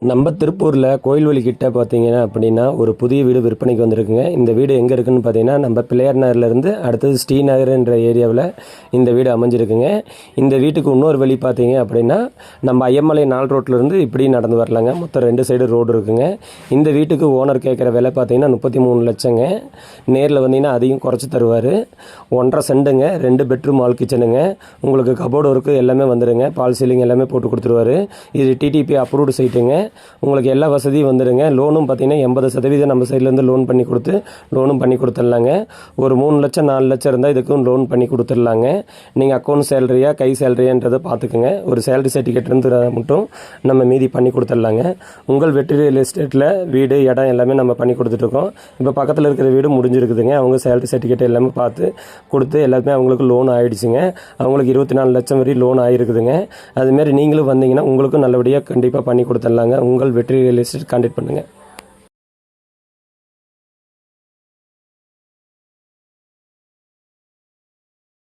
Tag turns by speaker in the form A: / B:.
A: நம்ம திருப்பூரில் கோயில்வெளி கிட்ட பார்த்தீங்கன்னா அப்படின்னா ஒரு புதிய வீடு விற்பனைக்கு வந்திருக்குங்க. இந்த வீடு எங்கே இருக்குதுன்னு பார்த்தீங்கன்னா நம்ம பிள்ளையார் நகர்லேருந்து அடுத்தது ஸ்ரீநகர் என்ற ஏரியாவில் இந்த வீடு அமைஞ்சிருக்குங்க. இந்த வீட்டுக்கு இன்னொரு வழி பார்த்தீங்க அப்படின்னா நம்ம ஐயமலை 4 ரோட்லேருந்து இப்படி நடந்து வரலாங்க. மொத்தம் 2 சைடு ரோடு இருக்குங்க. இந்த வீட்டுக்கு ஓனர் கேட்குற விலை பார்த்தீங்கன்னா 33 லட்சங்க. நேரில் வந்தீங்கன்னா அதையும் குறைச்சி தருவார். 1.5 செண்டுங்க, 2 பெட்ரூம் ஹால் கிச்சனுங்க. உங்களுக்கு கபோர்டு ஒர்க்கு எல்லாமே வந்துடுங்க. பால் சீலிங் எல்லாமே போட்டு கொடுத்துருவாரு. இது டிடிபி அப்ரூவ்டு சைட்டுங்க. உங்களுக்கு எல்லா வசதியும் வந்துடுங்க. லோனும் பார்த்தீங்கன்னா 80% நம்ம சைட்லேருந்து லோன் பண்ணி கொடுத்து லோனும் பண்ணி கொடுத்துடலாங்க. ஒரு 3 லட்சம் 4 லட்சம் இருந்தால் இதுக்கும் லோன் பண்ணி கொடுத்துடலாங்க. நீங்கள் அக்கௌண்ட் சேலரியா கை சேலரியான்றதை பார்த்துக்குங்க. ஒரு சேலரி சர்டிஃபிகேட் இருந்து மட்டும் நம்ம மீதி பண்ணி கொடுத்துடலாங்க. உங்கள் வெற்றி ரியல் எஸ்டேட்டில் வீடு இடம் எல்லாமே நம்ம பண்ணி கொடுத்துட்ருக்கோம். இப்போ பக்கத்தில் இருக்கிற வீடு முடிஞ்சிருக்குதுங்க. அவங்க சேலரி சர்டிஃபிகேட் எல்லாமே பார்த்து கொடுத்து எல்லாமே அவங்களுக்கு லோன் ஆகிடுச்சுங்க. அவங்களுக்கு 24 லட்சம் வரை லோன் ஆகிருக்குதுங்க. அதுமாரி நீங்களும் வந்தீங்கன்னா உங்களுக்கும் நல்லபடியாக கண்டிப்பாக பண்ணி கொடுத்துடலாங்க. உங்கள் வெற்றி ரியல் எஸ்டேட் கான்டாக்ட் பண்ணுங்கள்.